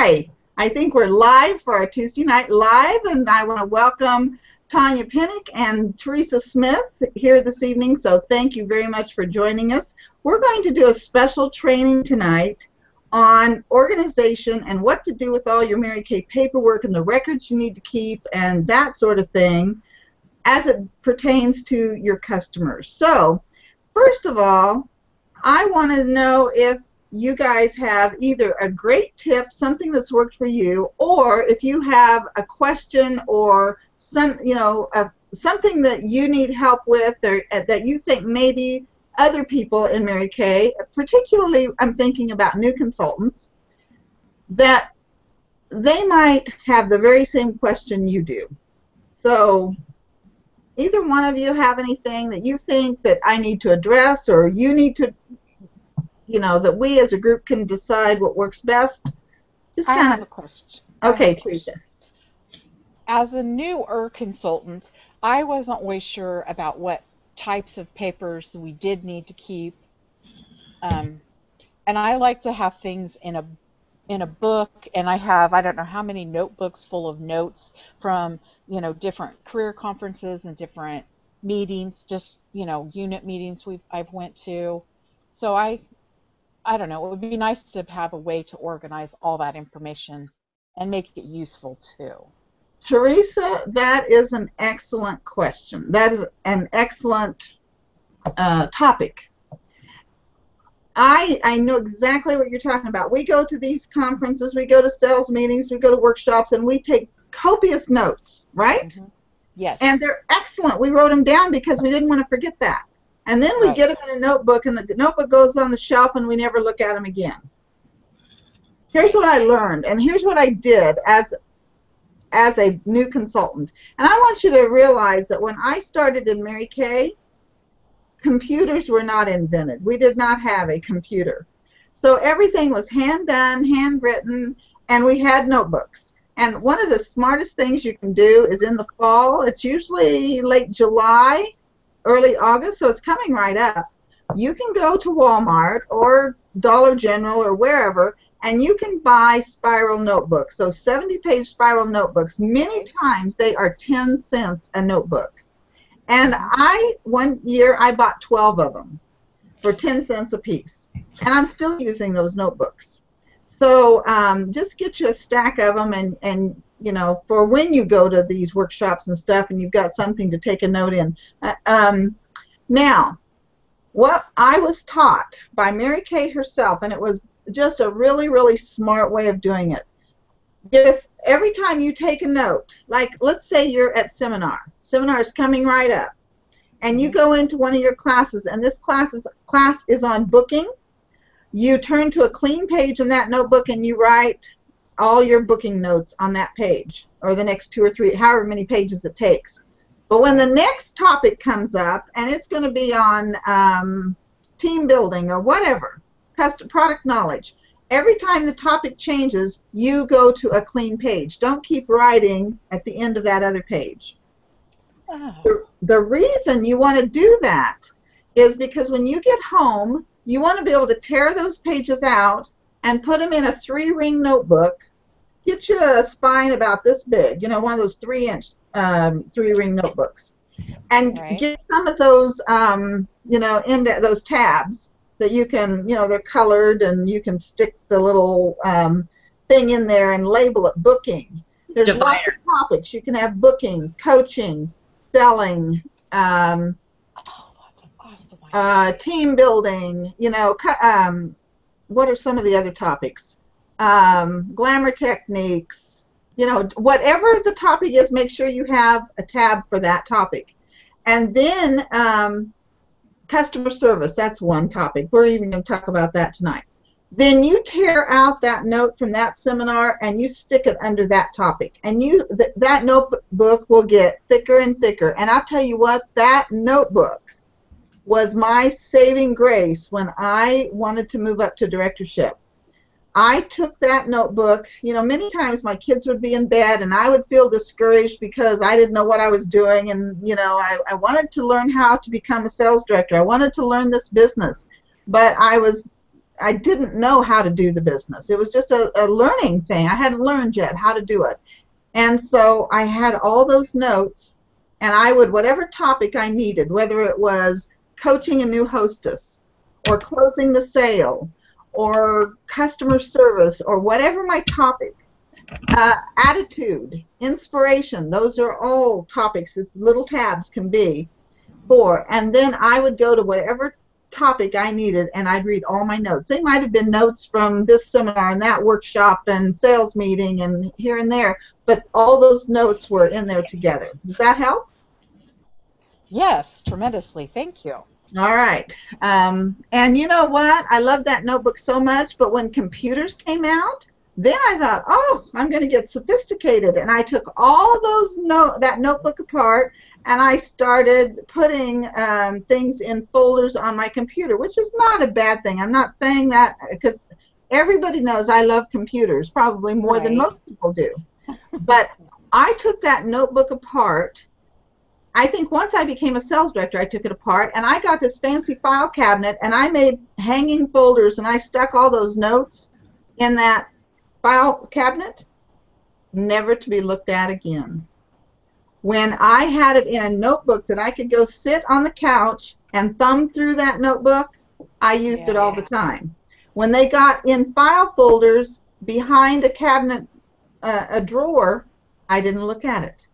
Hi, I think we're live for our Tuesday Night Live, and I want to welcome Tanya Pinnick and Teresa Smith here this evening, so thank you very much for joining us. We're going to do a special training tonight on organization and what to do with all your Mary Kay paperwork and the records you need to keep and that sort of thing as it pertains to your customers. So, first of all, I want to know if you guys have either a great tip, something that's worked for you, or if you have a question or something that you need help with, or that you think maybe other people in Mary Kay, particularly I'm thinking about new consultants, that they might have the very same question you do. So either one of you have anything that you think that I need to address, or you need to, that we as a group can decide what works best? I have a question. Okay, Teresa. As a newer consultant, I wasn't always sure about what types of papers we did need to keep, and I like to have things in a book, and I don't know how many notebooks full of notes from different career conferences and different meetings, just unit meetings I've went to. So I don't know, it would be nice to have a way to organize all that information and make it useful too. Teresa, that is an excellent question. That is an excellent topic. I know exactly what you're talking about. We go to these conferences, we go to sales meetings, we go to workshops, and we take copious notes, right? Mm-hmm. Yes. And they're excellent. We wrote them down because we didn't want to forget that. And then we get them in a notebook, and the notebook goes on the shelf, and we never look at them again. Here's what I learned, and here's what I did as a new consultant. And I want you to realize that when I started in Mary Kay, computers were not invented. We did not have a computer. So everything was hand-done, handwritten, and we had notebooks. And one of the smartest things you can do is in the fall, it's usually late July, early August, so it's coming right up. You can go to Walmart or Dollar General or wherever, and you can buy spiral notebooks, so 70-page spiral notebooks. Many times they are 10 cents a notebook. And one year I bought 12 of them for 10 cents a piece, and I'm still using those notebooks. So just get you a stack of them, and for when you go to these workshops and stuff and you've got something to take a note in. Now, what I was taught by Mary Kay herself, and it was just a really, really smart way of doing it. Every time you take a note, like let's say you're at seminar is coming right up, and you go into one of your classes, and this class is on booking, you turn to a clean page in that notebook and you write all your booking notes on that page, or the next 2 or 3, however many pages it takes. But when the next topic comes up, and it's going to be on team building or whatever, product knowledge, every time the topic changes, you go to a clean page. Don't keep writing at the end of that other page. Oh. The reason you want to do that is because when you get home, you want to be able to tear those pages out and put them in a 3-ring notebook. Get you a spine about this big, one of those 3-inch 3-ring notebooks, and get some of those, into those tabs that you can, they're colored, and you can stick the little thing in there and label it booking. There's lots of topics. You can have booking, coaching, selling, team building, what are some of the other topics? Glamour techniques, whatever the topic is, make sure you have a tab for that topic. And then customer service, that's one topic. We're even going to talk about that tonight. Then you tear out that note from that seminar and you stick it under that topic. And that notebook will get thicker and thicker. And I'll tell you what, that notebook was my saving grace when I wanted to move up to directorship. I took that notebook, many times my kids would be in bed and I would feel discouraged because I didn't know what I was doing, and I wanted to learn how to become a sales director. I wanted to learn this business, but I was I didn't know how to do the business. It was just a learning thing. I hadn't learned yet how to do it. And so I had all those notes, and I would, whatever topic I needed, whether it was coaching a new hostess or closing the sale or customer service or whatever my topic, attitude, inspiration, those are all topics that little tabs can be for. And then I would go to whatever topic I needed, and I'd read all my notes. They might have been notes from this seminar and that workshop and sales meeting and here and there, but all those notes were in there together. Does that help? Yes, tremendously. Thank you. All right. And you know what? I love that notebook so much, but when computers came out, then I thought, oh, I'm going to get sophisticated. And I took all those that notebook apart, and I started putting things in folders on my computer, which is not a bad thing. I'm not saying that because everybody knows I love computers, probably more than most people do. But I took that notebook apart. I think once I became a sales director, I took it apart, and I got this fancy file cabinet, and I made hanging folders, and I stuck all those notes in that file cabinet, never to be looked at again. When I had it in a notebook that I could go sit on the couch and thumb through that notebook, I used it all the time. When they got in file folders behind a cabinet, a drawer, I didn't look at it.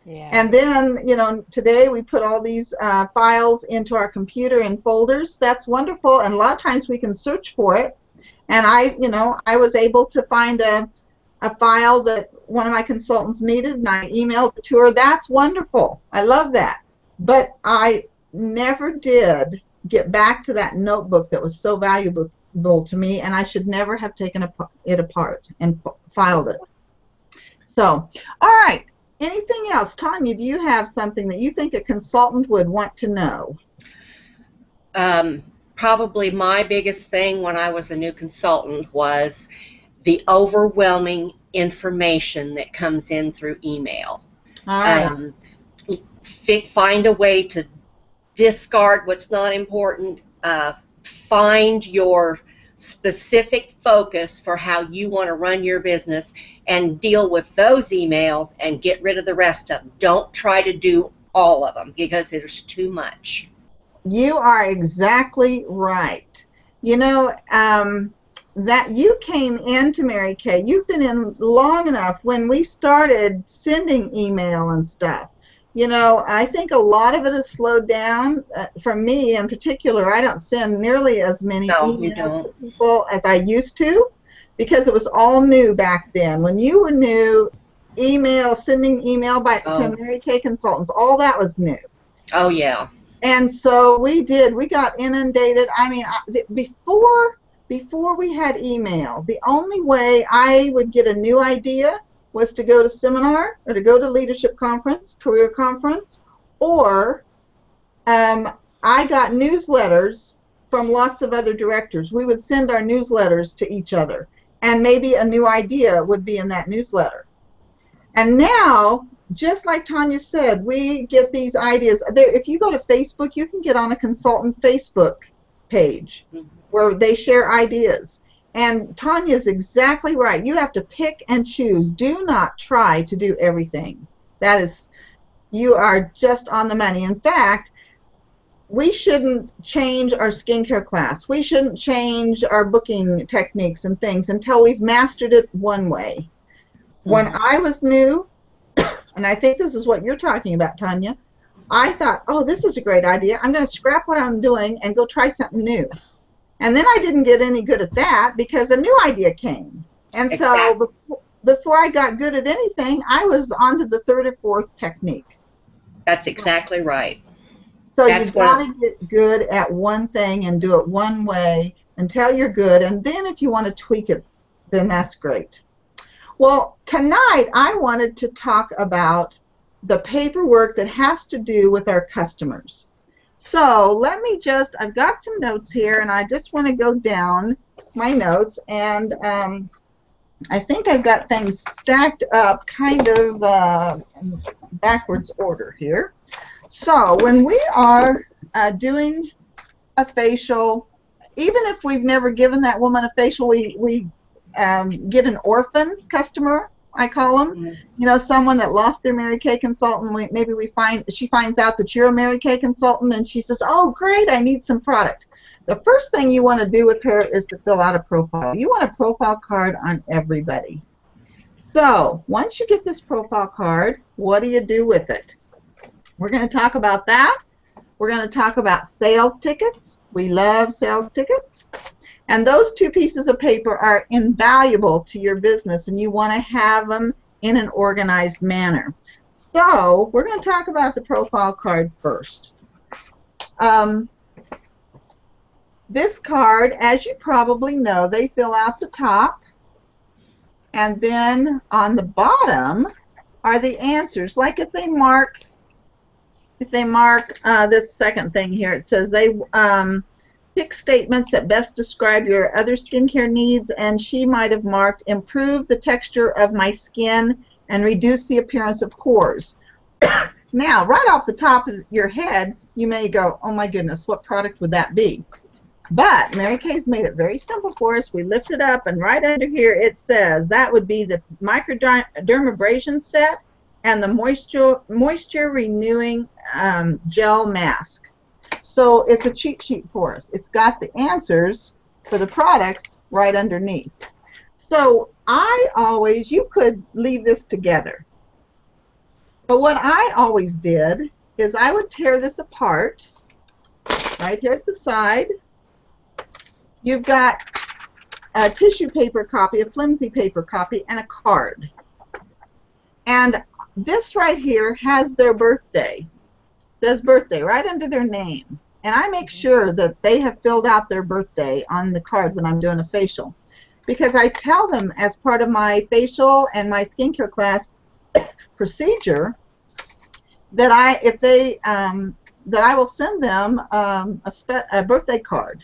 Yeah. And then, you know, today we put all these files into our computer in folders. That's wonderful, and a lot of times we can search for it. And I was able to find a file that one of my consultants needed, and I emailed it to her. That's wonderful. I love that. But I never did get back to that notebook that was so valuable to me, and I should never have taken it apart and filed it. So, all right. Anything else? Tanya, do you have something that you think a consultant would want to know? Probably my biggest thing when I was a new consultant was the overwhelming information that comes in through email. All right. Find a way to discard what's not important. Find your specific focus for how you want to run your business and deal with those emails and get rid of the rest of them. Don't try to do all of them because there's too much. You are exactly right. You know, that you came into Mary Kay, you've been in long enough when we started sending email and stuff. You know, I think a lot of it has slowed down. For me in particular, I don't send nearly as many emails to people as I used to because it was all new back then. When you were new, sending email to Mary Kay consultants, all that was new. Oh, yeah. And so we got inundated. I mean, before we had email, the only way I would get a new idea was to go to seminar or to go to leadership conference, career conference, or I got newsletters from lots of other directors. We would send our newsletters to each other, and maybe a new idea would be in that newsletter. And now, just like Tanya said, we get these ideas. If you go to Facebook, you can get on a consultant Facebook page where they share ideas. And Tanya's exactly right. You have to pick and choose. Do not try to do everything. You are just on the money. In fact, we shouldn't change our skincare class. We shouldn't change our booking techniques and things until we've mastered it one way. When I was new, and I think this is what you're talking about, Tanya, I thought, oh, this is a great idea. I'm going to scrap what I'm doing and go try something new. And then I didn't get any good at that because a new idea came. And so before I got good at anything, I was on to the third or fourth technique. That's exactly right. So you've got to get good at one thing and do it one way until you're good. And then if you want to tweak it, then that's great. Well, tonight I wanted to talk about the paperwork that has to do with our customers. So let me I've got some notes here, and I just want to go down my notes, and I think I've got things stacked up kind of in backwards order here. So when we are doing a facial, even if we've never given that woman a facial, we get an orphan customer, I call them. Mhm. You know, someone that lost their Mary Kay consultant. Maybe she finds out that you're a Mary Kay consultant, and she says, "Oh, great! I need some product." The first thing you want to do with her is to fill out a profile. You want a profile card on everybody. So once you get this profile card, what do you do with it? We're going to talk about that. We're going to talk about sales tickets. We love sales tickets. And those two pieces of paper are invaluable to your business, and you want to have them in an organized manner. So we're going to talk about the profile card first. This card, as you probably know, they fill out the top, and then on the bottom are the answers. Like if they mark this second thing here, it says they pick statements that best describe your other skincare needs, and she might have marked improve the texture of my skin and reduce the appearance of pores. Now, right off the top of your head, you may go, oh my goodness, what product would that be? But Mary Kay's made it very simple for us. We lift it up, and right under here it says that would be the microdermabrasion set and the moisture renewing gel mask. So it's a cheat sheet for us. It's got the answers for the products right underneath. So you could leave this together. But what I always did is I would tear this apart right here at the side. You've got a tissue paper copy, a flimsy paper copy, and a card. And this right here has their birthday. It says birthday right under their name. And I make sure that they have filled out their birthday on the card when I'm doing a facial, because I tell them as part of my facial and my skincare class procedure that I will send them a birthday card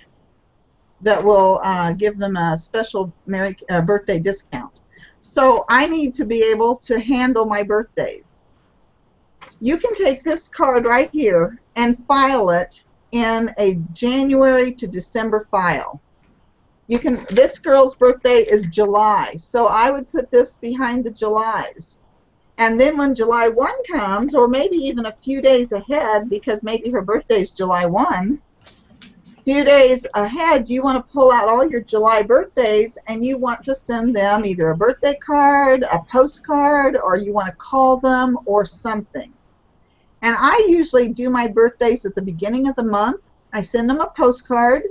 that will give them a special birthday discount. So I need to be able to handle my birthdays. You can take this card right here and file it in a January to December file. This girl's birthday is July, so I would put this behind the Julys. And then when July 1 comes, or maybe even a few days ahead, because maybe her birthday is July 1, few days ahead, you want to pull out all your July birthdays, and you want to send them either a birthday card, a postcard, or you want to call them or something. And I usually do my birthdays at the beginning of the month. I send them a postcard,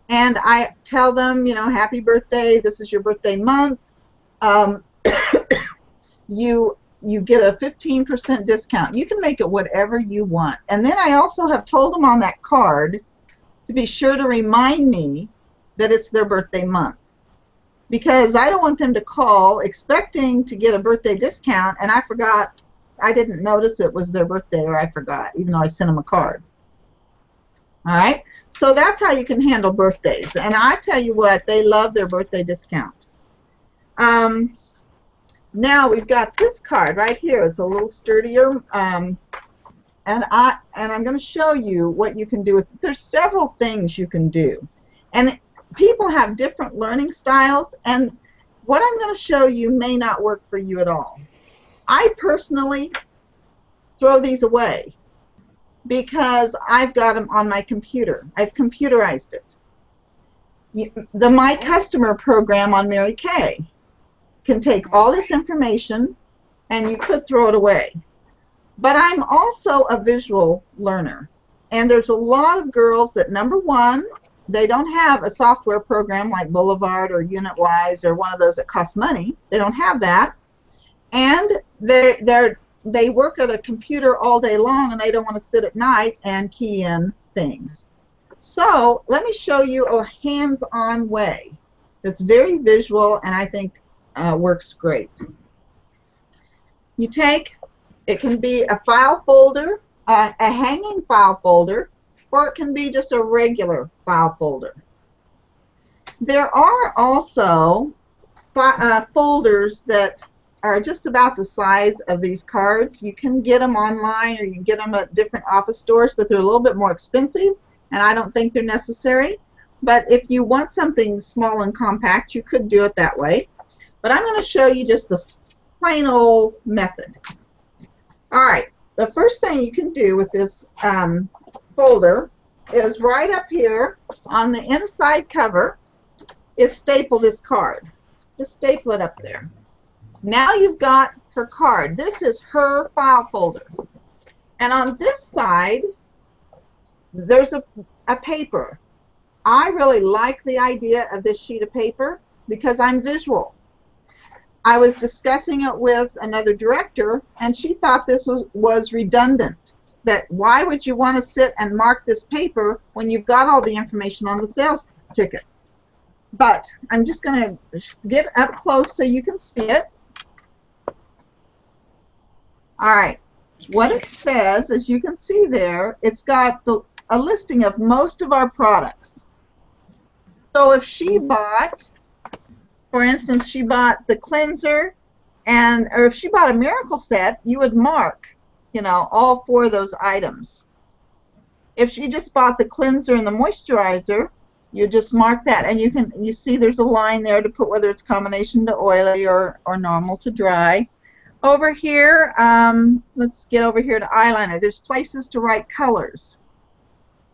and I tell them, you know, happy birthday, this is your birthday month. You get a 15% discount. You can make it whatever you want. And then I also have told them on that card to be sure to remind me that it's their birthday month, because I don't want them to call expecting to get a birthday discount and I didn't notice it was their birthday, or I forgot, even though I sent them a card. All right, so that's how you can handle birthdays, and I tell you what, they love their birthday discount. Now we've got this card right here. It's a little sturdier. And I'm going to show you what you can do with it. There's several things you can do. And people have different learning styles, and what I'm going to show you may not work for you at all. I personally throw these away because I've got them on my computer. I've computerized it. The My Customer program on Mary Kay can take all this information, and you could throw it away. But I'm also a visual learner, and there's a lot of girls that, number one, they don't have a software program like Boulevard or UnitWise or one of those that cost money. They don't have that, and they work at a computer all day long, and they don't want to sit at night and key in things. So let me show you a hands-on way that's very visual, and I think works great. You take, it can be a file folder, a hanging file folder, or it can be just a regular file folder. There are also folders that are just about the size of these cards. You can get them online, or you can get them at different office stores, but they're a little bit more expensive, and I don't think they're necessary. but if you want something small and compact, you could do it that way. But I'm going to show you just the plain old method. All right, the first thing you can do with this folder is right up here on the inside cover is staple this card. Just staple it up there. Now you've got her card. This is her file folder. And on this side, there's a paper. I really like the idea of this sheet of paper because I'm visual. I was discussing it with another director, and she thought this was redundant. That why would you want to sit and mark this paper when you've got all the information on the sales ticket? But I'm just going to get up close so you can see it. All right. What it says, as you can see there, it's got a listing of most of our products. So if she bought, for instance, she bought the cleanser, or if she bought a Miracle Set, you would mark, you know, all 4 of those items. If she just bought the cleanser and the moisturizer, you just mark that, and you see there's a line there to put whether it's combination to oily or normal to dry. Over here, let's get over here to eyeliner. There's places to write colors.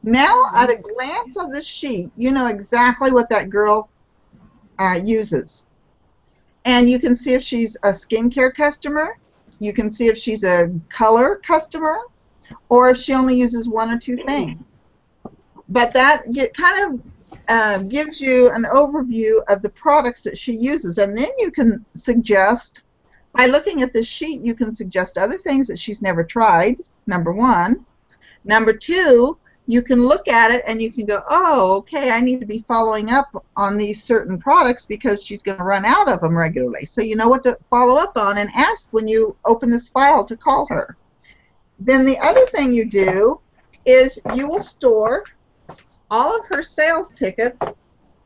Now, at a glance of the sheet, you know exactly what that girl uses. And you can see if she's a skincare customer, you can see if she's a color customer, or if she only uses 1 or 2 things. But that kind of gives you an overview of the products that she uses. And then you can suggest, by looking at this sheet, you can suggest other things that she's never tried, number 1. Number 2, you can look at it and you can go, oh, okay, I need to be following up on these certain products because she's going to run out of them regularly. So you know what to follow up on and ask when you open this file to call her. Then the other thing you do is you will store all of her sales tickets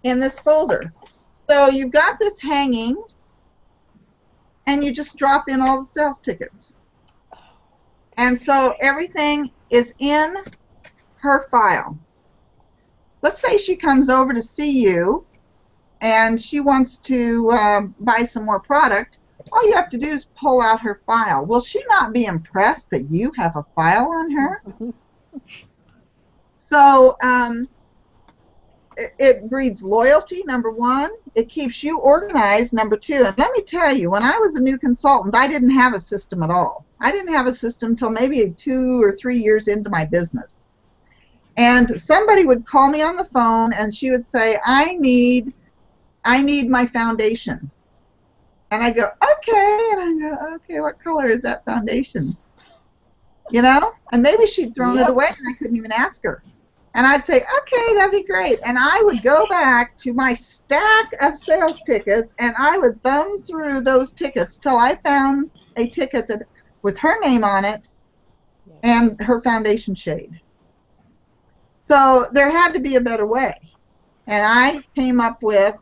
in this folder. So you've got this hanging, and you just drop in all the sales tickets. And so everything is in her file. Let's say she comes over to see you and she wants to buy some more product. All you have to do is pull out her file. Will she not be impressed that you have a file on her? So it breeds loyalty, number 1. It keeps you organized, number 2. And let me tell you, when I was a new consultant, I didn't have a system at all. I didn't have a system until maybe 2 or 3 years into my business. And somebody would call me on the phone and she would say, I need my foundation. And I go, okay. And I go, okay, what color is that foundation? You know? And maybe she'd thrown it away and I couldn't even ask her. And I'd say, okay, that'd be great. And I would go back to my stack of sales tickets and I would thumb through those tickets till I found a ticket that with her name on it and her foundation shade. So there had to be a better way. And I came up with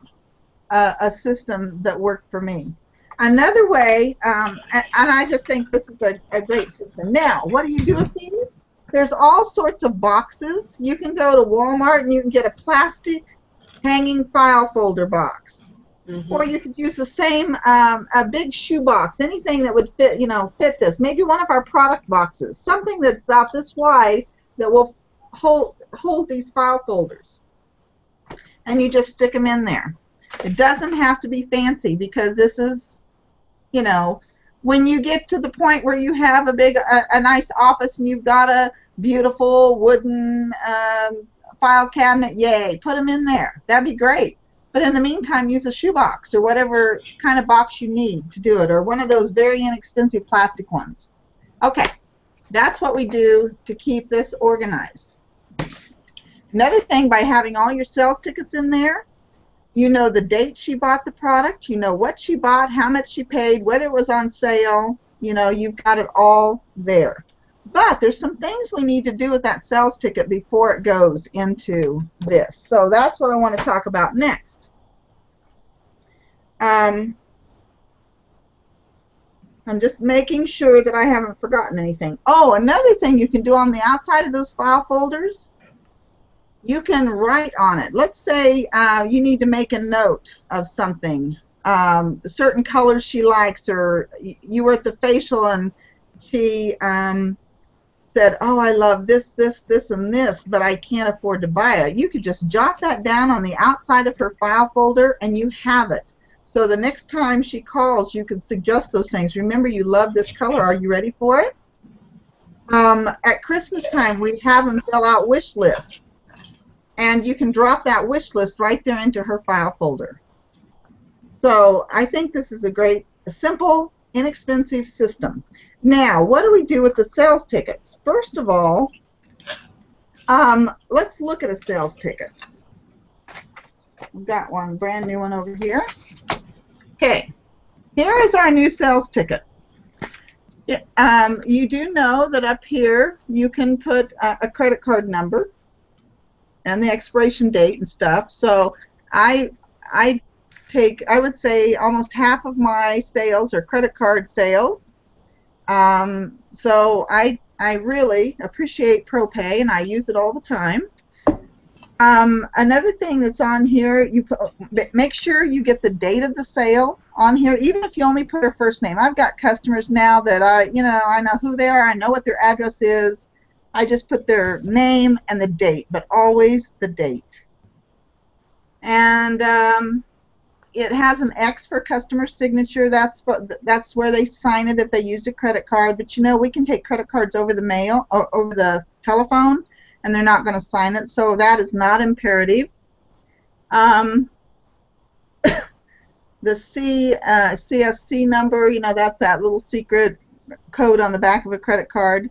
a system that worked for me. Another way, and I just think this is a great system. Now, what do you do with these? There's all sorts of boxes. You can go to Walmart and you can get a plastic hanging file folder box. Mm-hmm. Or you could use the same, a big shoe box, anything that would fit, fit this. Maybe one of our product boxes, something that's about this wide that will hold these file folders. And you just stick them in there. It doesn't have to be fancy because this is, when you get to the point where you have a nice office and you've got a beautiful wooden file cabinet, yay, put them in there. That'd be great. But in the meantime, use a shoebox or whatever kind of box you need to do it, or one of those very inexpensive plastic ones. Okay, that's what we do to keep this organized. Another thing, by having all your sales tickets in there, you know the date she bought the product, you know what she bought, how much she paid, whether it was on sale, you've got it all there. But there's some things we need to do with that sales ticket before it goes into this. So that's what I want to talk about next. I'm just making sure that I haven't forgotten anything. Oh, another thing you can do on the outside of those file folders, you can write on it. Let's say you need to make a note of something, certain colors she likes, or you were at the facial and she said, oh, I love this, this, this, and this, but I can't afford to buy it. You could just jot that down on the outside of her file folder, and you have it. So the next time she calls, you can suggest those things. Remember, you love this color. Are you ready for it? At Christmas time, we have them fill out wish lists, and you can drop that wish list right there into her file folder. So I think this is a great, simple, inexpensive system. Now, what do we do with the sales tickets? First of all, let's look at a sales ticket. We've got one, brand new one over here. Okay, here is our new sales ticket. You do know that up here you can put a credit card number and the expiration date and stuff. So I would say almost half of my sales are credit card sales. So I really appreciate ProPay, and I use it all the time. Another thing that's on here, make sure you get the date of the sale on here, even if you only put her first name. I've got customers now that I know who they are, I know what their address is. I just put their name and the date, but always the date. And it has an X for customer signature. That's where they sign it if they used a credit card. But we can take credit cards over the mail or over the telephone, and they're not going to sign it, so that is not imperative. The CSC number, that's that little secret code on the back of a credit card.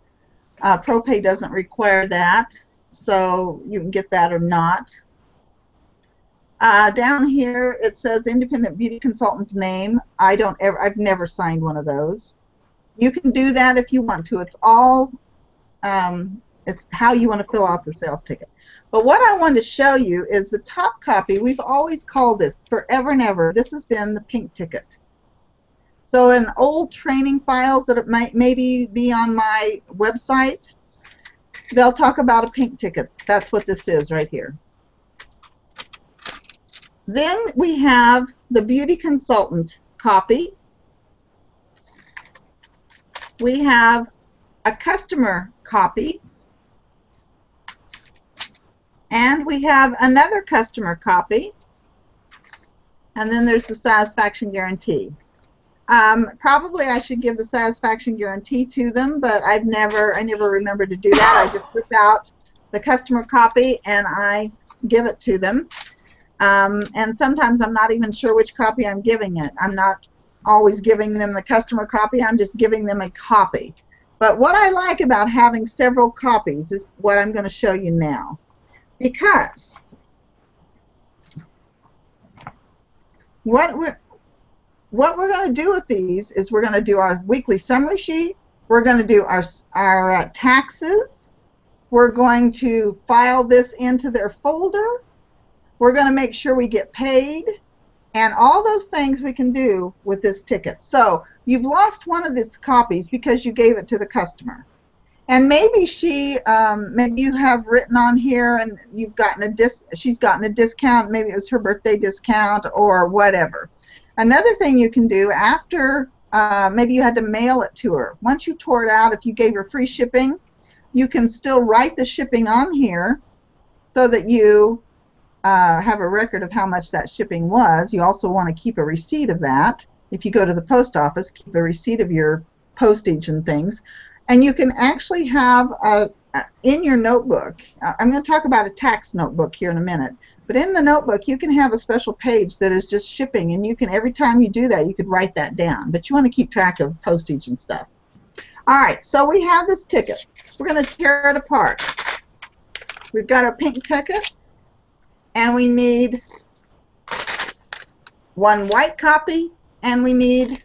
ProPay doesn't require that, so you can get that or not. Down here it says independent beauty consultant's name. I've never signed one of those. You can do that if you want to. It's all it's how you want to fill out the sales ticket. But what I wanted to show you is the top copy. We've always called this, forever and ever, this has been the pink ticket. So in old training files that it might maybe be on my website, they'll talk about a pink ticket. That's what this is right here. Then we have the beauty consultant copy. We have a customer copy. And we have another customer copy. And then there's the satisfaction guarantee. Probably I should give the satisfaction guarantee to them, but I never remember to do that. I just put out the customer copy and I give it to them. And sometimes I'm not even sure which copy I'm giving it. I'm not always giving them the customer copy. I'm just giving them a copy. But what I like about having several copies is what I'm going to show you now. Because what we're going to do with these is we're going to do our weekly summary sheet. We're going to do our taxes. We're going to file this into their folder. We're going to make sure we get paid, and all those things we can do with this ticket. So you've lost one of these copies because you gave it to the customer. And maybe maybe you have written on here and you've gotten she's gotten a discount, maybe it was her birthday discount or whatever. Another thing you can do after, maybe you had to mail it to her. Once you tore it out, if you gave her free shipping, you can still write the shipping on here so that you have a record of how much that shipping was. You also want to keep a receipt of that. If you go to the post office, keep a receipt of your postage and things. And you can actually have in your notebook, I'm going to talk about a tax notebook here in a minute, but in the notebook you can have a special page that is just shipping, and you can, every time you do that, you could write that down. But you want to keep track of postage and stuff. All right, so we have this ticket. We're going to tear it apart. We've got our pink ticket, and we need one white copy, and we need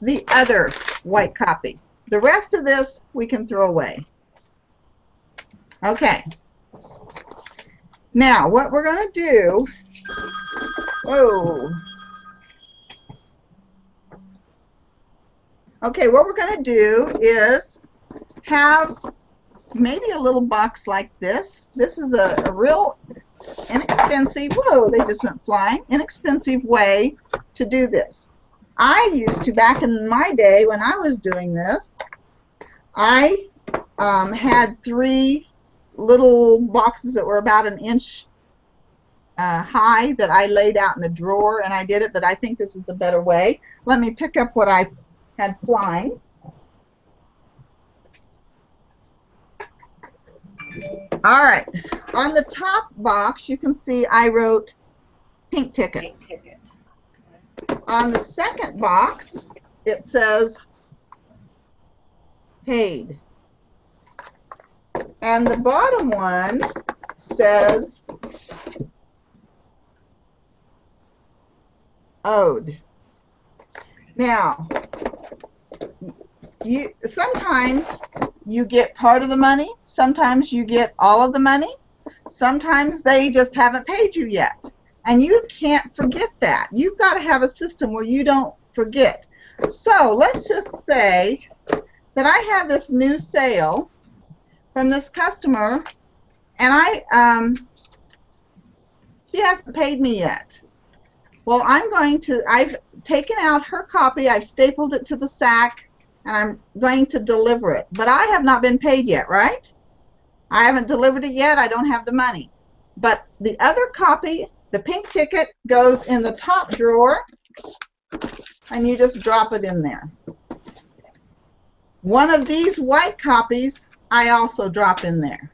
the other white copy. The rest of this we can throw away. Okay. Now, what we're going to do, okay, what we're going to do is have maybe a little box like this. This is a real inexpensive, whoa, they just went flying, inexpensive way to do this. I used to, back in my day when I was doing this, I had 3 little boxes that were about an inch high that I laid out in the drawer, and I did it, but I think this is a better way. Let me pick up what I had flying. All right, on the top box you can see I wrote pink tickets. Pink ticket. On the second box it says paid. And the bottom one says owed. Now, sometimes you get part of the money, sometimes you get all of the money, sometimes they just haven't paid you yet. And you can't forget that. You've got to have a system where you don't forget. So let's just say that I have this new sale from this customer, and she hasn't paid me yet. Well, I've taken out her copy, I've stapled it to the sack, and I'm going to deliver it. But I have not been paid yet, right? I haven't delivered it yet, I don't have the money. But the other copy, the pink ticket, goes in the top drawer, and you just drop it in there. One of these white copies I also drop in there.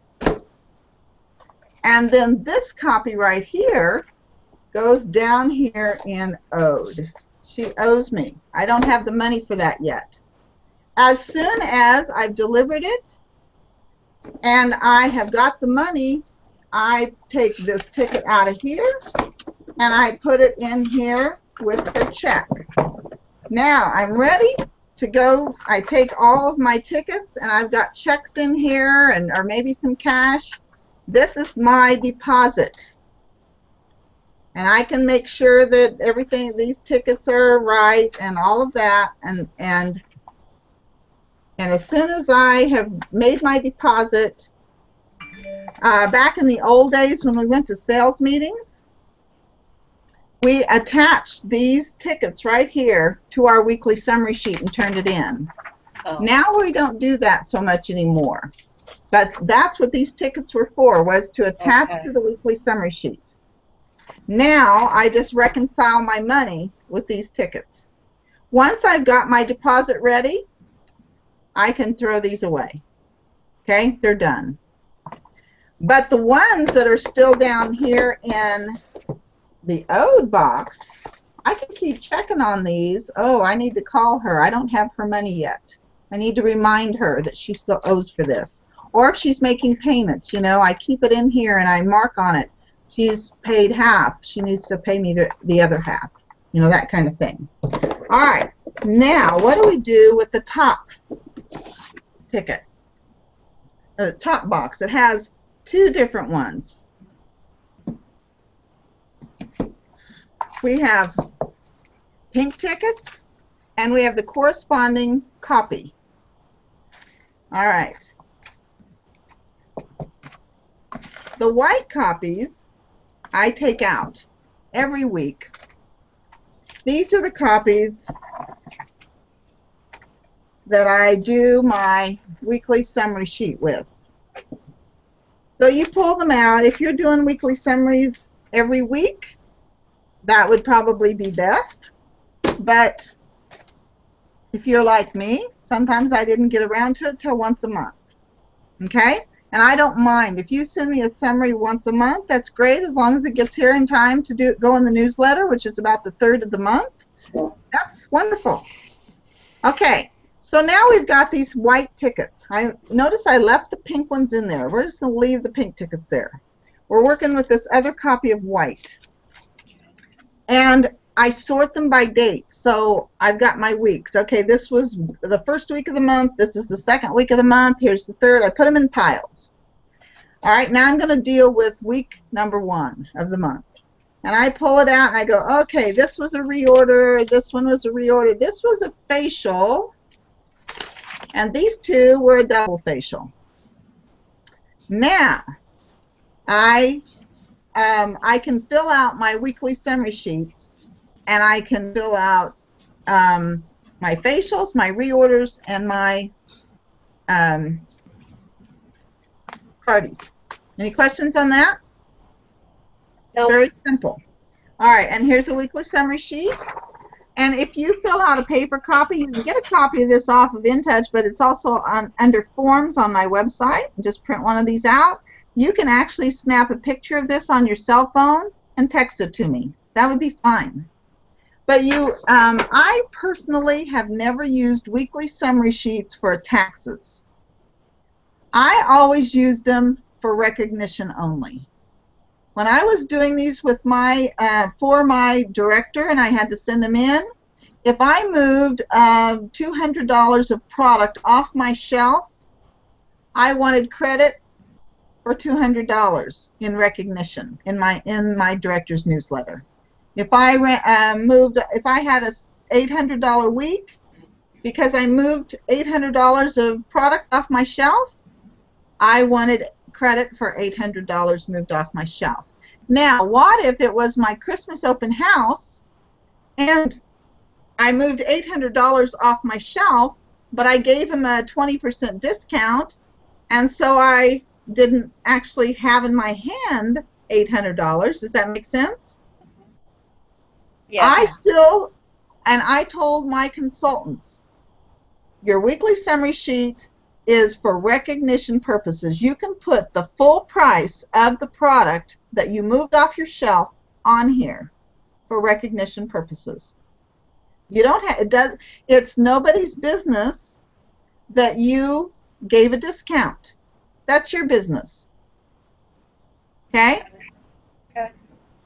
And then this copy right here goes down here in owed. She owes me. I don't have the money for that yet. As soon as I've delivered it and I have got the money, I take this ticket out of here and I put it in here with her check. Now I'm ready to go. I take all of my tickets and I've got checks in here or maybe some cash. This is my deposit. And I can make sure that everything, these tickets are right and all of that, and as soon as I have made my deposit, back in the old days when we went to sales meetings, we attached these tickets right here to our weekly summary sheet and turned it in. Oh. Now we don't do that so much anymore, but that's what these tickets were for, was to attach to the weekly summary sheet. Now I just reconcile my money with these tickets. Once I've got my deposit ready, I can throw these away. Okay, they're done. But the ones that are still down here in the owed box, I can keep checking on these. Oh, I need to call her. I don't have her money yet. I need to remind her that she still owes for this. Or if she's making payments, you know, I keep it in here and I mark on it. She's paid half. She needs to pay me the other half. You know, that kind of thing. All right. Now, what do we do with the top ticket? The top box. It has 2 different ones. We have pink tickets, and we have the corresponding copy. All right. The white copies I take out every week. These are the copies that I do my weekly summary sheet with. So you pull them out. If you're doing weekly summaries every week, that would probably be best. But if you're like me, sometimes I didn't get around to it till once a month. Okay? And I don't mind. If you send me a summary once a month, that's great, as long as it gets here in time to go in the newsletter, which is about the 3rd of the month. That's wonderful. Okay, so now we've got these white tickets. Notice I left the pink ones in there. We're just going to leave the pink tickets there. We're working with this other copy of white. And I sort them by date. So I've got my weeks. Okay, this was the 1st week of the month. This is the 2nd week of the month. Here's the 3rd. I put them in piles. All right, now I'm going to deal with week number 1 of the month. And I pull it out and I go, okay, this was a reorder. This one was a reorder. This was a facial. And these 2 were a double facial. Now, I can fill out my weekly summary sheets, and I can fill out my facials, my reorders, and my parties. Any questions on that? Nope. Very simple. All right, and here's a weekly summary sheet. And if you fill out a paper copy, you can get a copy of this off of InTouch, but it's also under Forms on my website. Just print one of these out. You can actually snap a picture of this on your cell phone and text it to me. That would be fine. But I personally have never used weekly summary sheets for taxes. I always used them for recognition only. When I was doing these with for my director and I had to send them in, if I moved $200 of product off my shelf, I wanted credit for $200 in recognition in my director's newsletter. If I had a $800 week, because I moved $800 of product off my shelf, I wanted credit for $800 moved off my shelf. Now, what if it was my Christmas open house and I moved $800 off my shelf, but I gave him a 20% discount, and so I didn't actually have in my hand $800? Does that make sense? Yeah. I told my consultants, your weekly summary sheet is for recognition purposes. You can put the full price of the product that you moved off your shelf on here for recognition purposes. You don't have it's nobody's business that you gave a discount. That's your business. Okay? Okay.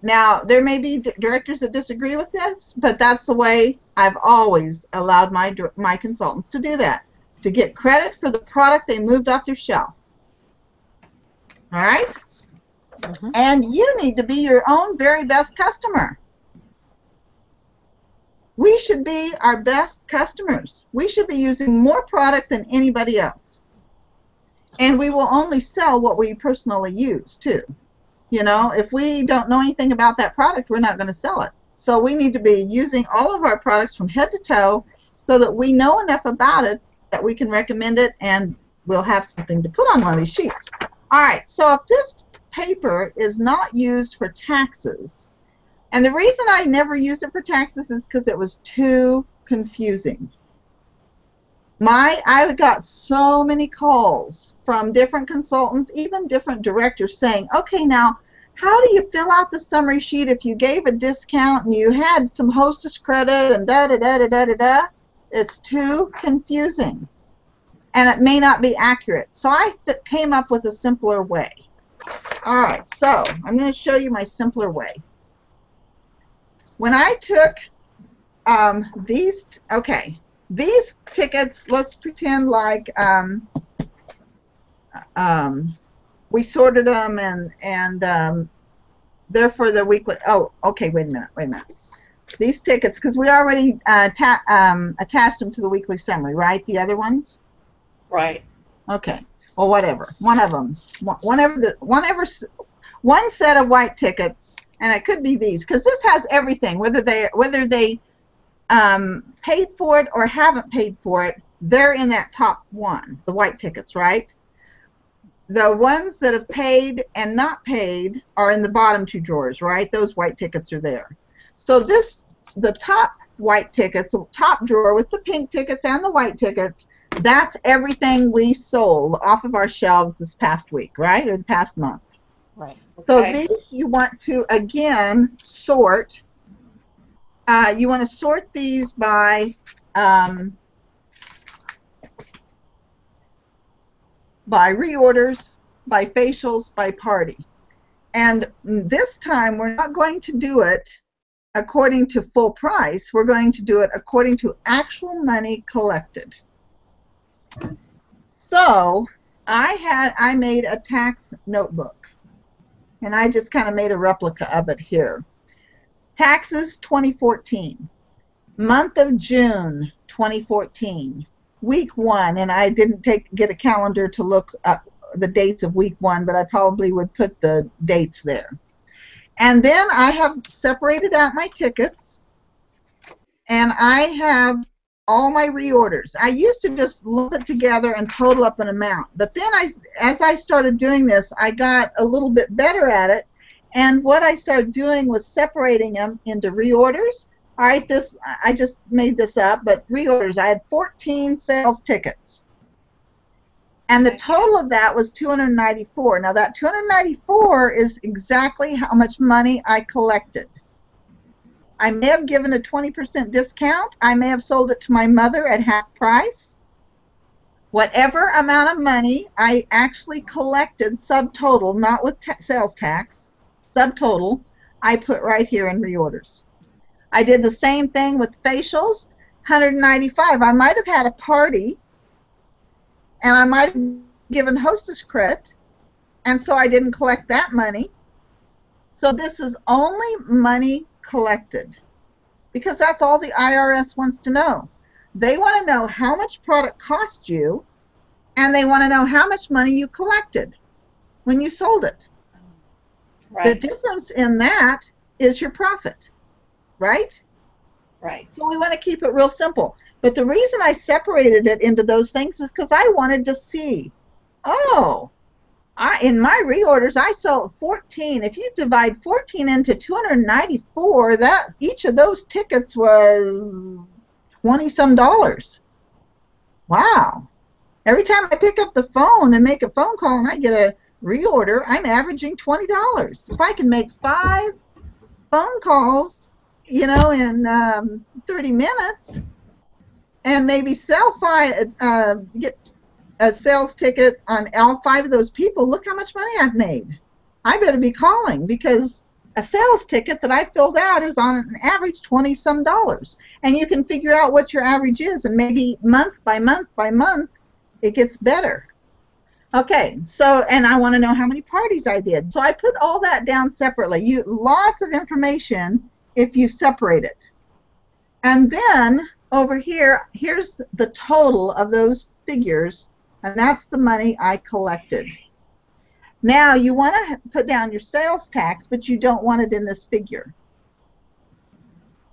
Now, there may be directors that disagree with this, but that's the way I've always allowed my consultants to do that, to get credit for the product they moved off their shelf. All right? Mm-hmm. And you need to be your own very best customer. We should be our best customers. We should be using more product than anybody else. And we will only sell what we personally use, too. You know, if we don't know anything about that product, we're not going to sell it. So we need to be using all of our products from head to toe so that we know enough about it that we can recommend it, and we'll have something to put on one of these sheets. All right, so if this paper is not used for taxes, and the reason I never used it for taxes is because it was too confusing. I got so many calls from different consultants, even different directors, saying, okay, now, how do you fill out the summary sheet if you gave a discount and you had some hostess credit and da-da-da-da-da-da-da? It's too confusing, and it may not be accurate. So I came up with a simpler way. All right, so I'm going to show you my simpler way. When I took these tickets, let's pretend like we sorted them and they're for the weekly. Oh, okay, wait a minute. These tickets, because we already attached them to the weekly summary, right? The other ones? Right. Okay. Well, whatever. One of them. One set of white tickets, and it could be these, because this has everything. Whether they paid for it or haven't paid for it, they're in that top one, the white tickets, right? The ones that have paid and not paid are in the bottom two drawers, right? Those white tickets are there. So the top white tickets, the top drawer with the pink tickets and the white tickets, that's everything we sold off of our shelves this past week, right? Or the past month. Right. So Okay. these you want to, again, sort. You want to sort these by reorders, by facials, by party. And this time we're not going to do it according to full price. We're going to do it according to actual money collected. So I made a tax notebook, and I just kind of made a replica of it here. Taxes 2014, month of June 2014, week 1, and I didn't get a calendar to look up the dates of week 1, but I probably would put the dates there. And then I have separated out my tickets, and I have all my reorders. I used to just lump it together and total up an amount, but then as I started doing this, I got a little bit better at it, and what I started doing was separating them into reorders. All right, I just made this up, but reorders, I had 14 sales tickets. And the total of that was $294. Now that $294 is exactly how much money I collected. I may have given a 20% discount. I may have sold it to my mother at half price. Whatever amount of money I actually collected subtotal, not with sales tax, subtotal, I put right here in reorders. I did the same thing with facials, $195. I might have had a party, and I might have given hostess credit, and so I didn't collect that money. So this is only money collected, because that's all the IRS wants to know. They want to know how much product cost you, and they want to know how much money you collected when you sold it. Right. The difference in that is your profit, right? Right. So we want to keep it real simple. But the reason I separated it into those things is because I wanted to see, in my reorders, I sold 14. If you divide 14 into 294, that each of those tickets was $20-some. Wow. Every time I pick up the phone and make a phone call and I get a reorder, I'm averaging $20. If I can make 5 phone calls, in 30 minutes, and maybe get a sales ticket on all 5 of those people, look how much money I've made. I better be calling, because a sales ticket that I filled out is on an average $20-some. And you can figure out what your average is, and maybe month by month by month, it gets better. Okay, so, and I want to know how many parties I did. So I put all that down separately. Lots of information if you separate it. And then over here, here's the total of those figures, and that's the money I collected. Now you want to put down your sales tax, but you don't want it in this figure.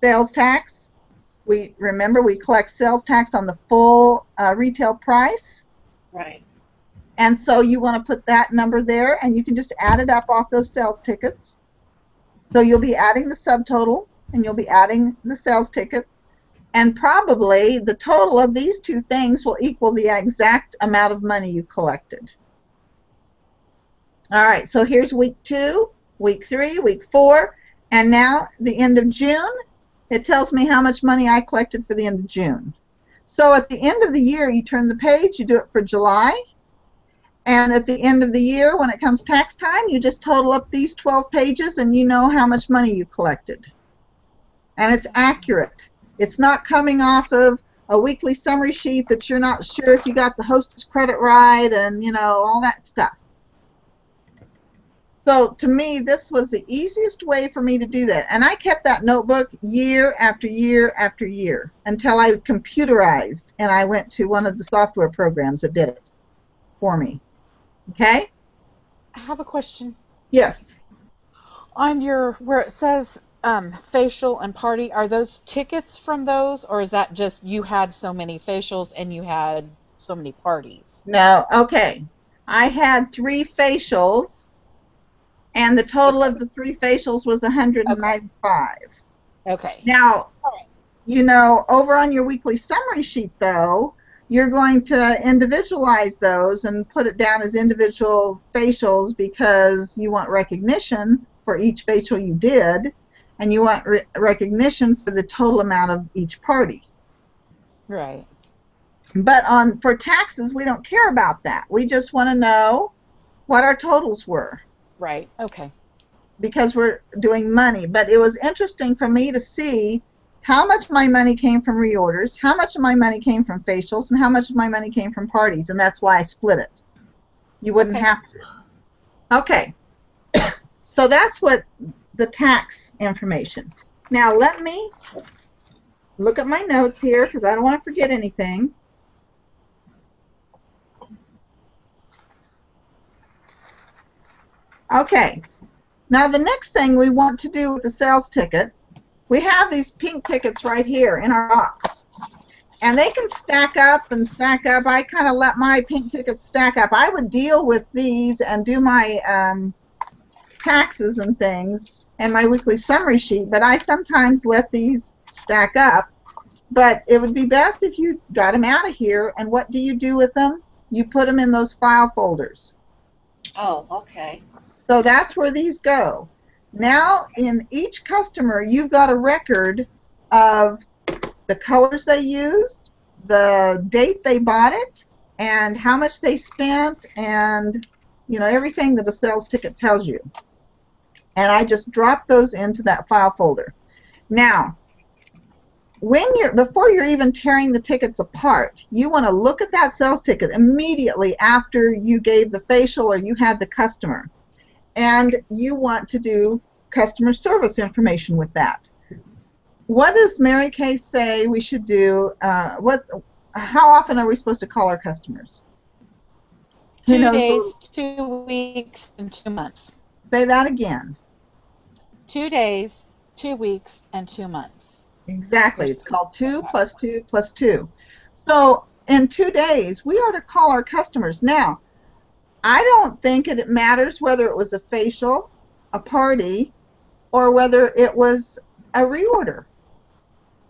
Sales tax, remember we collect sales tax on the full retail price. Right. And so you want to put that number there, and you can just add it up off those sales tickets. So you'll be adding the subtotal, and you'll be adding the sales ticket, and probably the total of these 2 things will equal the exact amount of money you collected. All right, so here's week 2, week 3, week 4, and now the end of June, it tells me how much money I collected for the end of June. So at the end of the year, you turn the page, you do it for July, and at the end of the year, when it comes tax time, you just total up these 12 pages, and you know how much money you collected. And it's accurate. It's not coming off of a weekly summary sheet that you're not sure if you got the hostess credit right, and all that stuff. So to me, this was the easiest way for me to do that. And I kept that notebook year after year after year until I computerized, and I went to one of the software programs that did it for me. Okay? I have a question. Yes. On where it says facial and party, are those tickets from those, or is that just you had so many facials and you had so many parties? No, okay. I had 3 facials, and the total of the 3 facials was $195. Okay. Now, over on your weekly summary sheet, though, you're going to individualize those and put it down as individual facials, because you want recognition for each facial you did, and you want recognition for the total amount of each party. Right. But for taxes, we don't care about that. We just want to know what our totals were. Right. Okay. Because we're doing money. But it was interesting for me to see how much of my money came from reorders, how much of my money came from facials, and how much of my money came from parties, and that's why I split it. You wouldn't have to. Okay. So that's what the tax information. Now let me look at my notes here, because I don't want to forget anything. Okay. Now the next thing we want to do with the sales ticket, we have these pink tickets right here in our box. And they can stack up and stack up. I kind of let my pink tickets stack up. I would deal with these and do my taxes and things and my weekly summary sheet, but I sometimes let these stack up. But it would be best if you got them out of here, and what do you do with them? You put them in those file folders. Oh, okay. So that's where these go. Now, in each customer, you've got a record of the colors they used, the date they bought it, and how much they spent, and everything that a sales ticket tells you. And I just drop those into that file folder. Now, before you're even tearing the tickets apart, you want to look at that sales ticket immediately after you gave the facial or you had the customer. And you want to do customer service information with that. What does Mary Kay say we should do? How often are we supposed to call our customers? 2 days, 2 weeks, and 2 months. Say that again. 2 days, 2 weeks, and 2 months. Exactly. It's called 2 + 2 + 2. So in 2 days, we are to call our customers. Now, I don't think it matters whether it was a facial, a party, or whether it was a reorder.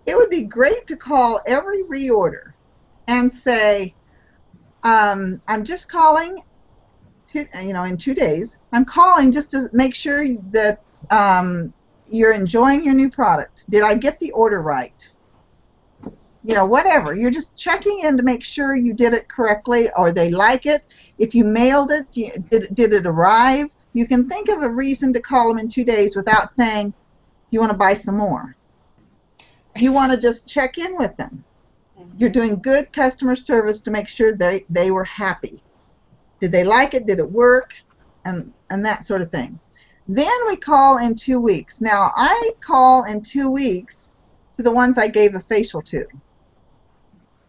It would be great to call every reorder and say, I'm just calling, in 2 days, I'm calling just to make sure that you're enjoying your new product. Did I get the order right? Whatever. You're just checking in to make sure you did it correctly or they like it. If you mailed it, did it arrive? You can think of a reason to call them in 2 days without saying, do you want to buy some more? You want to just check in with them. You're doing good customer service to make sure they were happy. Did they like it? Did it work? And that sort of thing. Then we call in 2 weeks. Now, I call in 2 weeks to the ones I gave a facial to.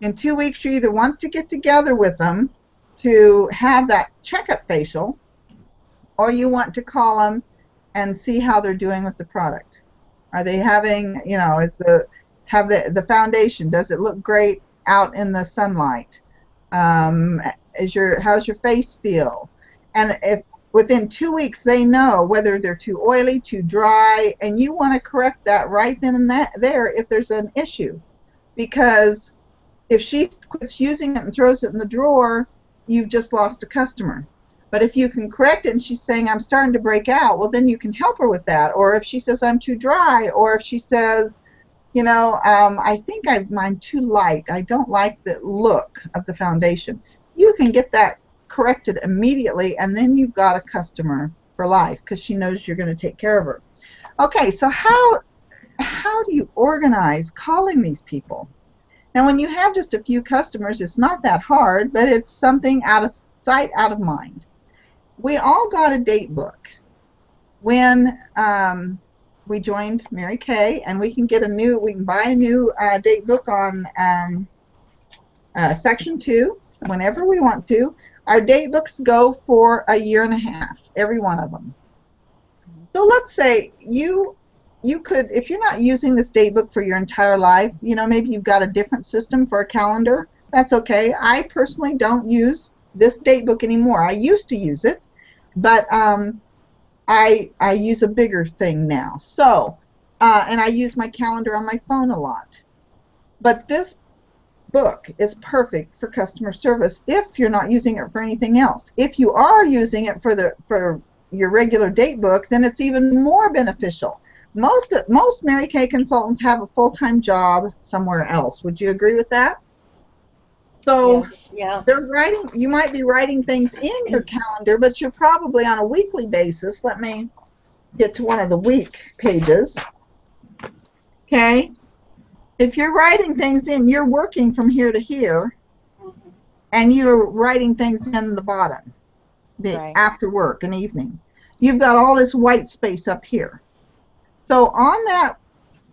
In 2 weeks, you either want to get together with them to have that checkup facial, or you want to call them and see how they're doing with the product. Are they having, have the foundation? Does it look great out in the sunlight? How's your face feel? And if within 2 weeks they know whether they're too oily, too dry, and you want to correct that right then and there if there's an issue, because if she quits using it and throws it in the drawer, you've just lost a customer. But if you can correct it and she's saying, I'm starting to break out, well, then you can help her with that. Or if she says, I'm too dry, or if she says, I think I'm too light, I don't like the look of the foundation, you can get that corrected immediately, and then you've got a customer for life because she knows you're going to take care of her. Okay, so how do you organize calling these people? Now, when you have just a few customers, it's not that hard, but it's something out of sight, out of mind. We all got a date book when we joined Mary Kay, and we can buy a new date book on Section 2 whenever we want to. Our date books go for a year and a half, every one of them. So let's say you could, if you're not using this date book for your entire life, maybe you've got a different system for a calendar, that's okay. I personally don't use this date book anymore. I used to use it, but I use a bigger thing now. So, and I use my calendar on my phone a lot. But this book is perfect for customer service if you're not using it for anything else. If you are using it for your regular date book, then it's even more beneficial. Most Mary Kay consultants have a full-time job somewhere else. Would you agree with that? So yes, yeah. You might be writing things in your calendar, but you're probably on a weekly basis. Let me get to one of the week pages. Okay? If you're writing things in, you're working from here to here, and you're writing things in the bottom, Right. after work and evening. You've got all this white space up here. So on that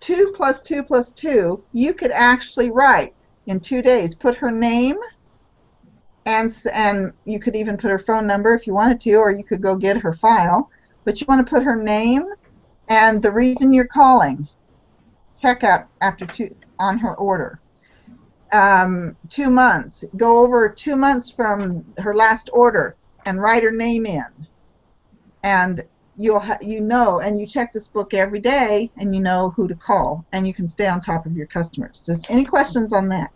2 + 2 + 2, you could actually write in 2 days, put her name and you could even put her phone number if you wanted to, or you could go get her file. But you want to put her name and the reason you're calling. Check out on her order. 2 months. Go over 2 months from her last order and write her name in. And and you check this book every day, and you know who to call, and you can stay on top of your customers. Any questions on that?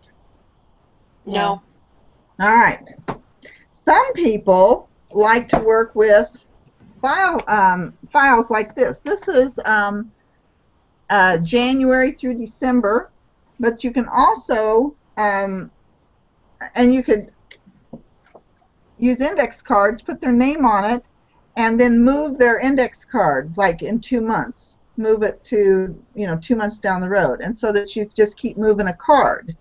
No. All right. Some people like to work with files like this. This is January through December, but you can also, and you could use index cards, put their name on it, and then move their index cards, like in 2 months. Move it to, 2 months down the road, and so that you just keep moving a card.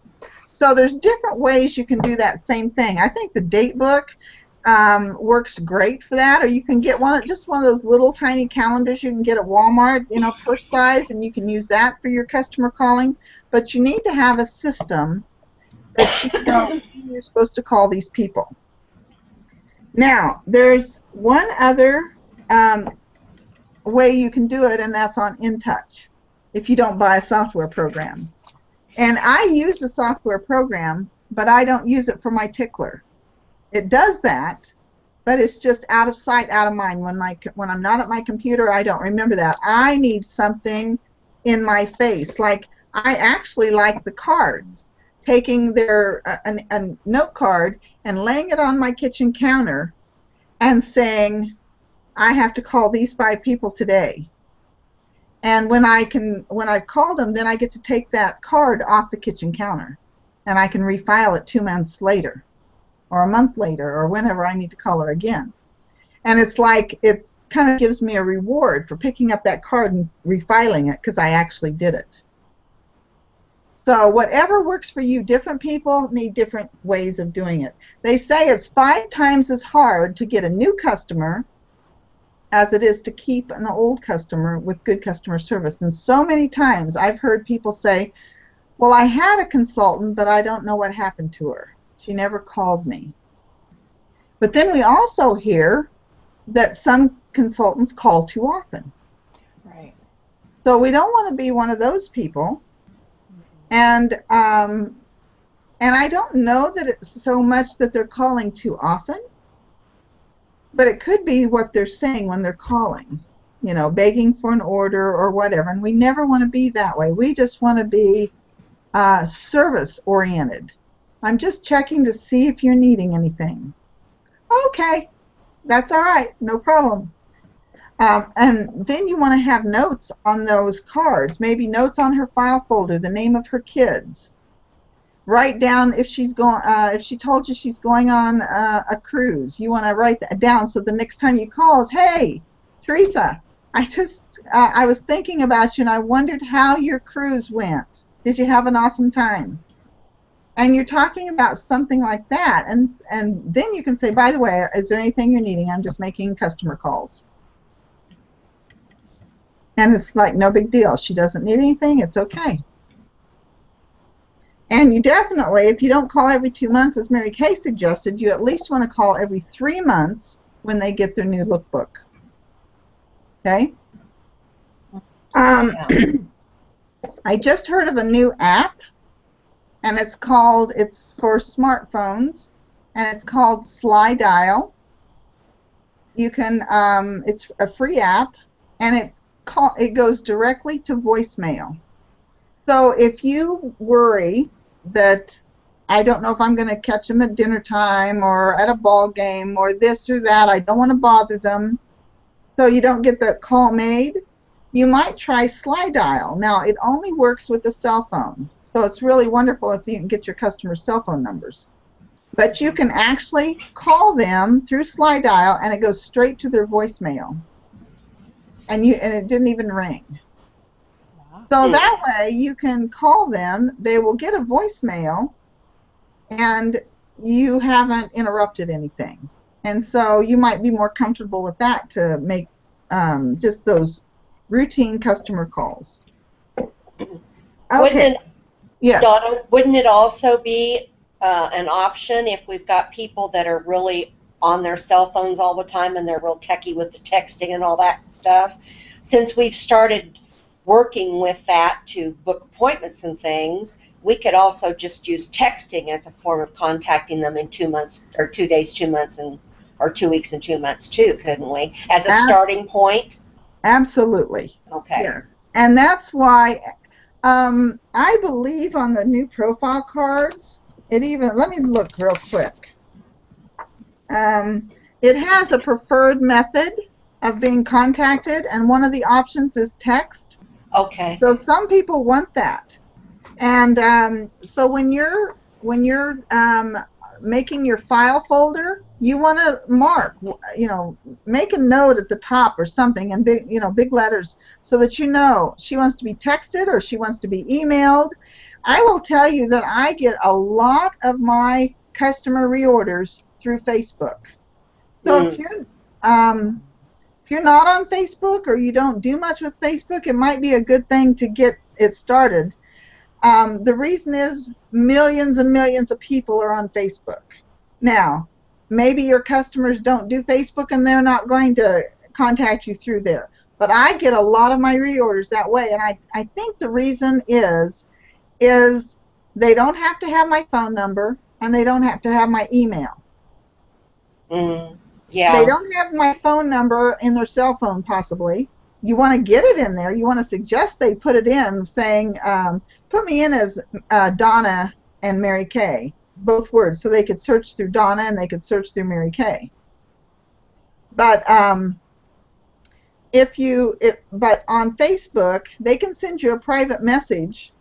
So there's different ways you can do that same thing. I think the date book works great for that, or you can get just one of those little tiny calendars you can get at Walmart, purse size, and you can use that for your customer calling. But you need to have a system that you know you're supposed to call these people. Now, there's one other way you can do it, and that's on InTouch, if you don't buy a software program. And I use the software program, but I don't use it for my tickler. It does that, but it's just out of sight, out of mind. When I'm not at my computer, I don't remember that. I need something in my face. Like, I actually like the cards. Taking a note card and laying it on my kitchen counter and saying, I have to call these 5 people today. And when I've called them, then I get to take that card off the kitchen counter, and I can refile it 2 months later, or a month later, or whenever I need to call her again. And it's like, it's kind of gives me a reward for picking up that card and refiling it, because I actually did it. So whatever works for you, different people need different ways of doing it. They say it's 5 times as hard to get a new customer as it is to keep an old customer with good customer service. And so many times I've heard people say, well, I had a consultant, but I don't know what happened to her. She never called me. But then we also hear that some consultants call too often. Right. So we don't want to be one of those people. And I don't know that it's so much that they're calling too often, but it could be what they're saying when they're calling, begging for an order or whatever. And we never want to be that way. We just want to be service-oriented. I'm just checking to see if you're needing anything. Okay, that's all right, no problem. And then you want to have notes on those cards, maybe notes on her file folder, the name of her kids. Write down if she told you she's going on a cruise. You want to write that down so the next time you call is, hey, Teresa, I was thinking about you and I wondered how your cruise went. Did you have an awesome time? And you're talking about something like that, and then you can say, by the way, is there anything you're needing? I'm just making customer calls. And it's like, no big deal. She doesn't need anything. It's okay. And you definitely, if you don't call every 2 months, as Mary Kay suggested, you at least want to call every 3 months when they get their new lookbook. Okay? I just heard of a new app, and it's for smartphones, and it's called SlyDial. You can, it's a free app, and it goes directly to voicemail. So if you worry that I don't know if I'm going to catch them at dinner time or at a ball game or this or that, I don't want to bother them, so you don't get the call made, you might try SlyDial. Now, it only works with a cell phone, so it's really wonderful if you can get your customers' cell phone numbers. But you can actually call them through SlyDial, and it goes straight to their voicemail. And it didn't even ring. So that way you can call them, they will get a voicemail, and you haven't interrupted anything. And so you might be more comfortable with that to make just those routine customer calls. Okay. Donna, wouldn't it also be an option if we've got people that are really on their cell phones all the time and they're real techie with the texting and all that stuff. Since we've started working with that to book appointments and things, we could also just use texting as a form of contacting them in 2 months, or 2 days, 2 months, or 2 weeks and 2 months too, couldn't we? As a starting point? Absolutely. Okay. Yes. And that's why I believe on the new profile cards, let me look real quick. It has a preferred method of being contacted, and one of the options is text. Okay. So some people want that. And so when you're making your file folder, you want to mark, make a note at the top or something in big letters, so that you know she wants to be texted or she wants to be emailed. I will tell you that I get a lot of my customer reorders through Facebook. So if you're not on Facebook or you don't do much with Facebook, it might be a good thing to get it started. The reason is millions and millions of people are on Facebook. Now, maybe your customers don't do Facebook and they're not going to contact you through there. But I get a lot of my reorders that way, and I think the reason is they don't have to have my phone number and they don't have to have my email. Yeah. They don't have my phone number in their cell phone, possibly. You want to get it in there. You want to suggest they put it in, saying, put me in as Donna and Mary Kay, both words, so they could search through Donna and they could search through Mary Kay. But but on Facebook, they can send you a private message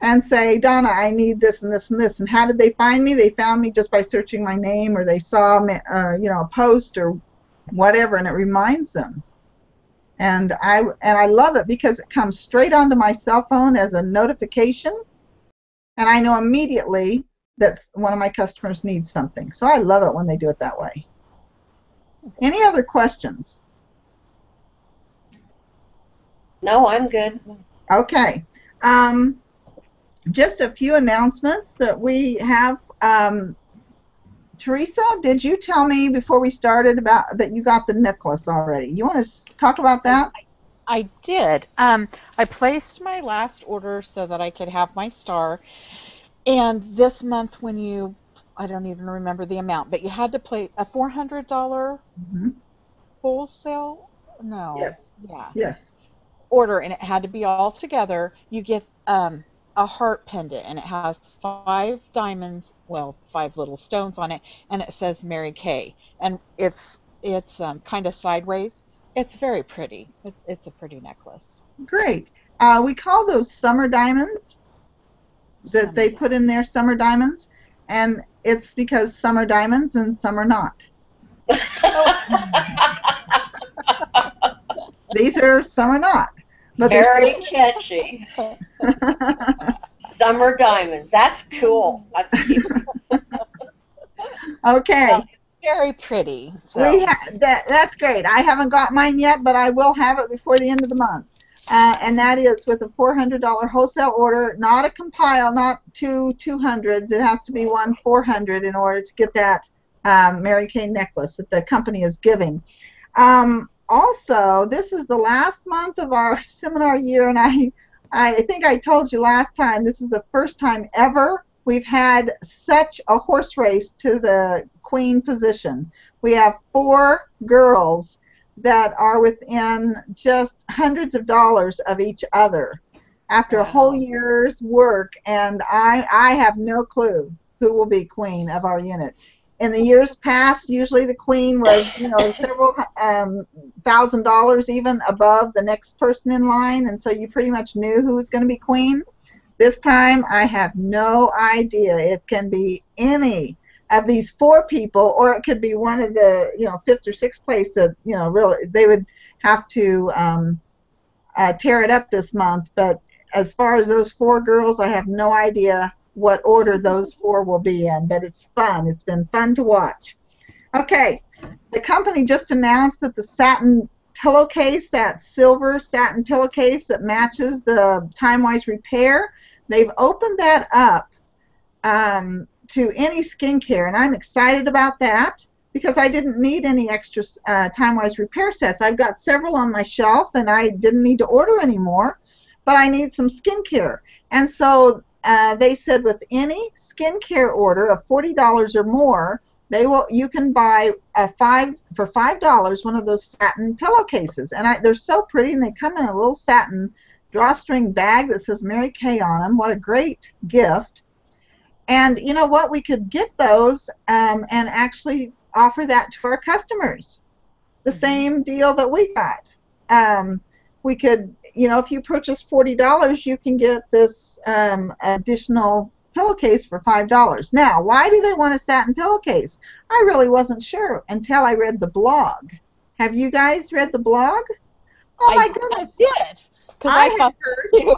and say, Donna, I need this and this and this. And how did they find me? They found me just by searching my name, or they saw a post or whatever, and it reminds them. And I love it because it comes straight onto my cell phone as a notification, and I know immediately that one of my customers needs something. So I love it when they do it that way. Any other questions? No, I'm good. Okay. Just a few announcements that we have. Teresa, did you tell me before we started about that you got the necklace already? You want to talk about that? I did. I placed my last order so that I could have my star. And this month, I don't even remember the amount, but you had to pay a $400 wholesale? No. Yes. Yeah. Yes. Order, and it had to be all together. You get a heart pendant, and it has 5 diamonds, 5 little stones on it, and it says Mary Kay, and it's kind of sideways. It's very pretty. It's a pretty necklace. Great. We call those summer diamonds that they put in there, summer diamonds, and it's because some are diamonds and some are not. These are some are not. But very catchy. Summer diamonds. That's cool. That's cute. Okay. Very pretty. So. That's great. I haven't got mine yet, but I will have it before the end of the month. And that is with a $400 wholesale order, not a compile, not 2 200s. It has to be 1 400 in order to get that Mary Kay necklace that the company is giving. Also, this is the last month of our seminar year, and I think I told you last time, this is the first time ever we've had such a horse race to the queen position. We have 4 girls that are within just hundreds of dollars of each other after a whole year's work, and I have no clue who will be queen of our unit. In the years past, usually the queen was, several $1,000s even above the next person in line, and so you pretty much knew who was going to be queen. This time, I have no idea. It can be any of these 4 people, or it could be one of the, 5th or 6th place that, really they would have to tear it up this month. But as far as those 4 girls, I have no idea what order those 4 will be in, but it's fun. It's been fun to watch. Okay, the company just announced that the satin pillowcase, that silver satin pillowcase that matches the Timewise Repair, they've opened that up to any skincare, and I'm excited about that because I didn't need any extra Time-Wise repair sets. I've got several on my shelf, and I didn't need to order anymore, but I need some skincare. And so they said with any skincare order of $40 or more, you can buy for $5 one of those satin pillowcases, and they're so pretty, and they come in a little satin drawstring bag that says Mary Kay on them. What a great gift! And you know what? We could get those and actually offer that to our customers. The same deal that we got. We could, if you purchase $40, you can get this additional pillowcase for $5. Now, why do they want a satin pillowcase? I really wasn't sure until I read the blog. Have you guys read the blog? Oh my goodness! I did, because I thought heard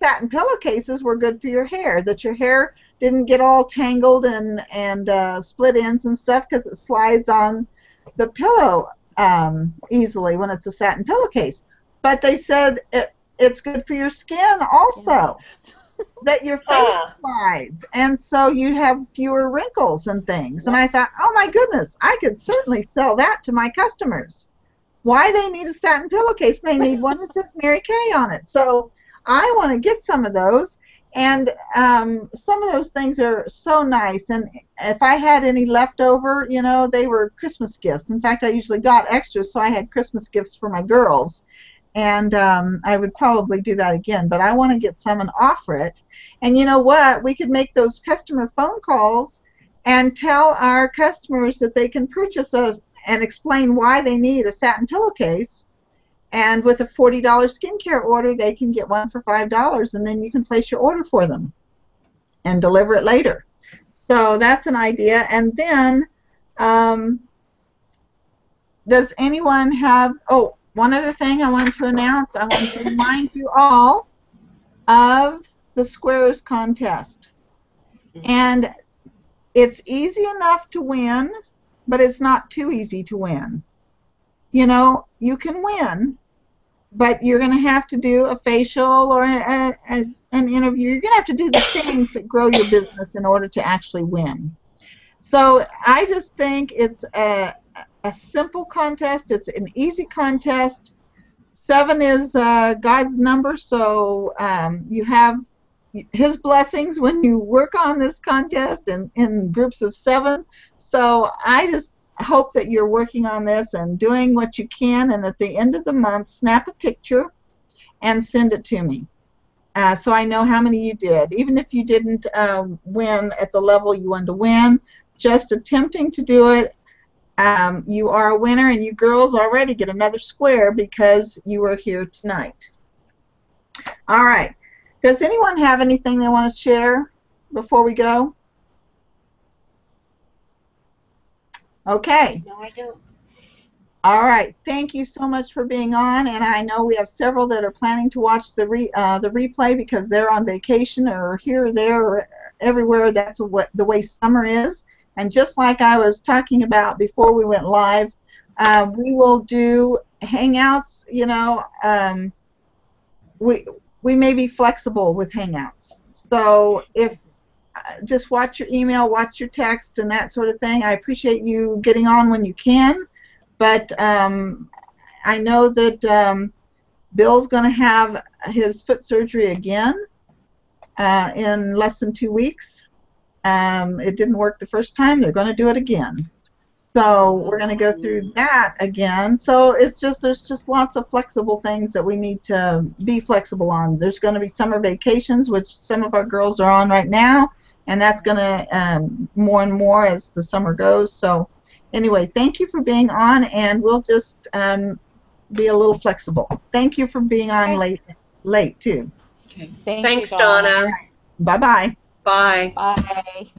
satin pillowcases were good for your hair, that your hair didn't get all tangled and split ends and stuff because it slides on the pillow easily when it's a satin pillowcase. But they said it's good for your skin also, that your face slides, and so you have fewer wrinkles and things. And I thought, oh my goodness, I could certainly sell that to my customers. Why they need a satin pillowcase? They need one that says Mary Kay on it. So I want to get some of those, and some of those things are so nice. And if I had any left over, they were Christmas gifts. In fact, I usually got extras, so I had Christmas gifts for my girls. And I would probably do that again, but I want to get some and offer it. And you know what? We could make those customer phone calls and tell our customers that they can purchase and explain why they need a satin pillowcase. And with a $40 skincare order, they can get one for $5, and then you can place your order for them and deliver it later. So that's an idea. And then, does anyone have... Oh, one other thing I wanted to announce. I want to remind you all of the Squares contest. And it's easy enough to win, but it's not too easy to win. You can win, but you're going to have to do a facial or an interview. You're going to have to do the things that grow your business in order to actually win. So I just think it's a simple contest. It's an easy contest. 7 is God's number, so you have His blessings when you work on this contest in groups of 7. So I just hope that you're working on this and doing what you can, and at the end of the month, snap a picture and send it to me so I know how many you did. Even if you didn't win at the level you wanted to win, just attempting to do it, you are a winner, and you girls already get another square because you were here tonight. All right. Does anyone have anything they want to share before we go? Okay. No, I don't. All right. Thank you so much for being on, and I know we have several that are planning to watch the replay because they're on vacation or here or there or everywhere. That's the way summer is. And just like I was talking about before we went live, we will do Hangouts. We may be flexible with Hangouts. So if just watch your email, watch your text, and that sort of thing. I appreciate you getting on when you can, but I know that Bill's going to have his foot surgery again in less than 2 weeks. It didn't work the first time. They're going to do it again. So we're going to go through that again. So there's just lots of flexible things that we need to be flexible on. There's going to be summer vacations, which some of our girls are on right now, and that's going to more and more as the summer goes. So anyway, thank you for being on, and we'll just be a little flexible. Thank you for being on late too. Okay. Thank Thanks, you, Donna. Bye-bye. Bye. Bye.